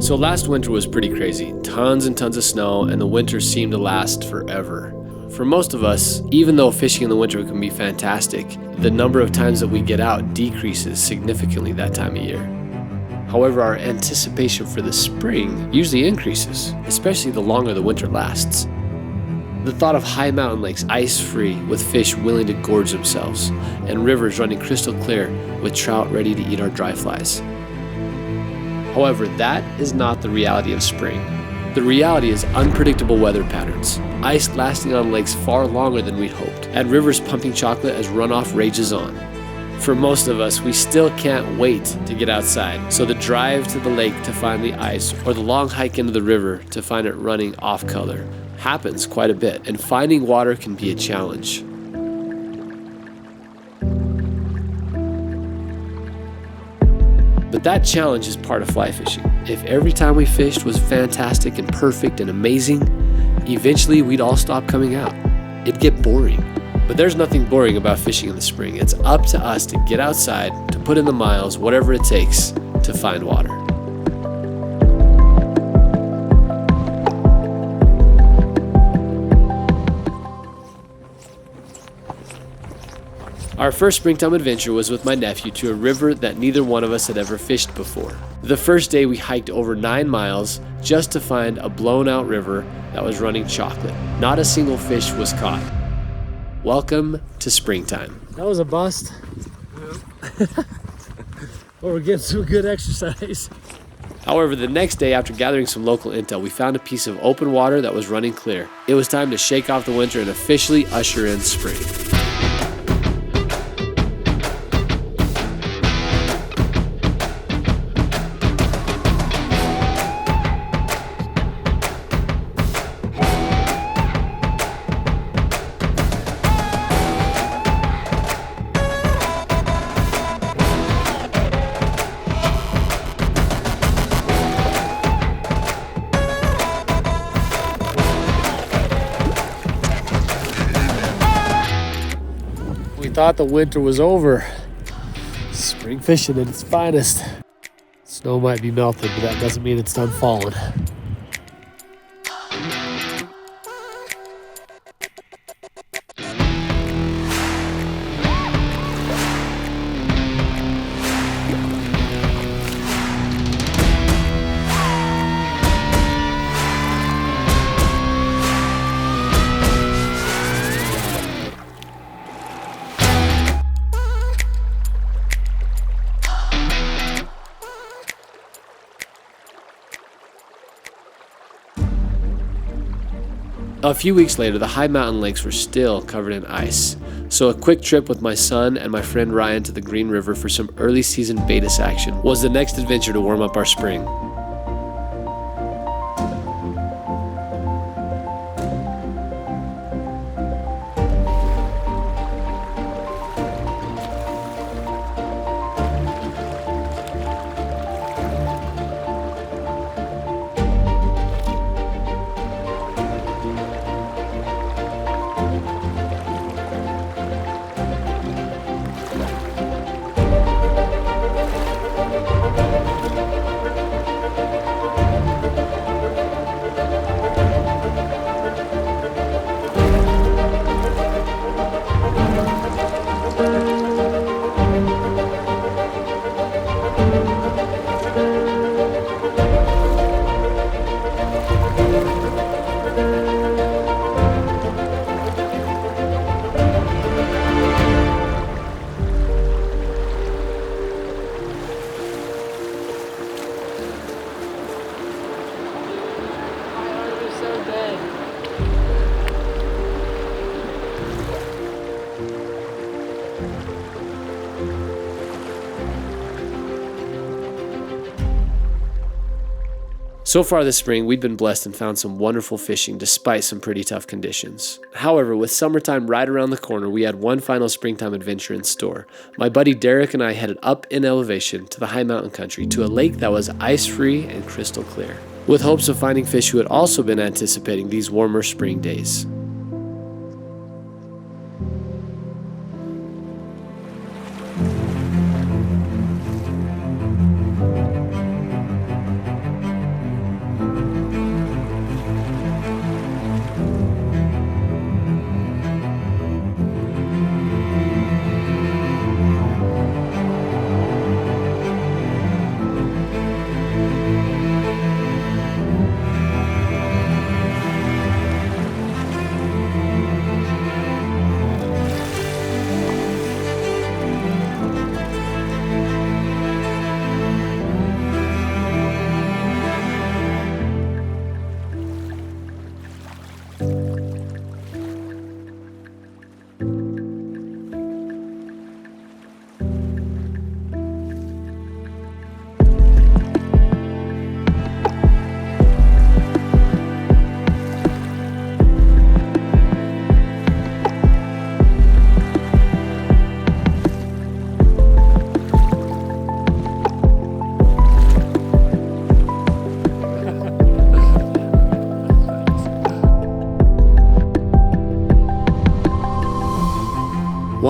So last winter was pretty crazy. Tons and tons of snow, and the winter seemed to last forever. For most of us, even though fishing in the winter can be fantastic, the number of times that we get out decreases significantly that time of year. However, our anticipation for the spring usually increases, especially the longer the winter lasts. The thought of high mountain lakes ice-free with fish willing to gorge themselves, and rivers running crystal clear with trout ready to eat our dry flies. However, that is not the reality of spring. The reality is unpredictable weather patterns, ice lasting on lakes far longer than we'd hoped, and rivers pumping chocolate as runoff rages on. For most of us, we still can't wait to get outside, so the drive to the lake to find the ice or the long hike into the river to find it running off color happens quite a bit, and finding water can be a challenge. But that challenge is part of fly fishing. If every time we fished was fantastic and perfect and amazing, eventually we'd all stop coming out. It'd get boring. But there's nothing boring about fishing in the spring. It's up to us to get outside, to put in the miles, whatever it takes to find water. Our first springtime adventure was with my nephew to a river that neither one of us had ever fished before. The first day we hiked over 9 miles just to find a blown out river that was running chocolate. Not a single fish was caught. Welcome to springtime. That was a bust. Yeah. Well, we're getting some good exercise. However, the next day, after gathering some local intel, we found a piece of open water that was running clear. It was time to shake off the winter and officially usher in spring. Thought the winter was over. Spring fishing at its finest. Snow might be melted, but that doesn't mean it's done falling. A few weeks later, the high mountain lakes were still covered in ice, so a quick trip with my son and my friend Ryan to the Green River for some early season Baetis action was the next adventure to warm up our spring. So far this spring, we've been blessed and found some wonderful fishing despite some pretty tough conditions. However, with summertime right around the corner, we had one final springtime adventure in store. My buddy Derek and I headed up in elevation to the high mountain country to a lake that was ice-free and crystal clear, with hopes of finding fish who had also been anticipating these warmer spring days.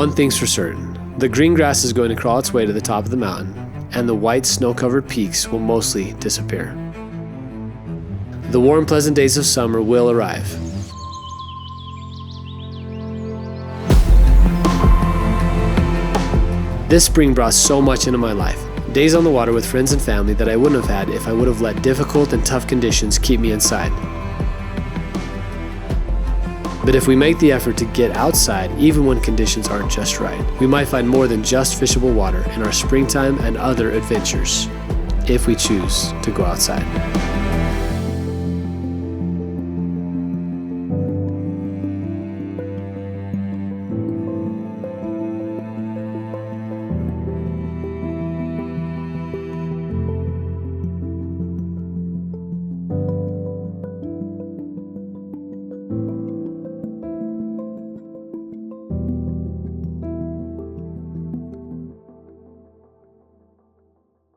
One thing's for certain, the green grass is going to crawl its way to the top of the mountain, and the white snow-covered peaks will mostly disappear. The warm, pleasant days of summer will arrive. This spring brought so much into my life. Days on the water with friends and family that I wouldn't have had if I would have let difficult and tough conditions keep me inside. But if we make the effort to get outside, even when conditions aren't just right, we might find more than just fishable water in our springtime and other adventures, if we choose to go outside.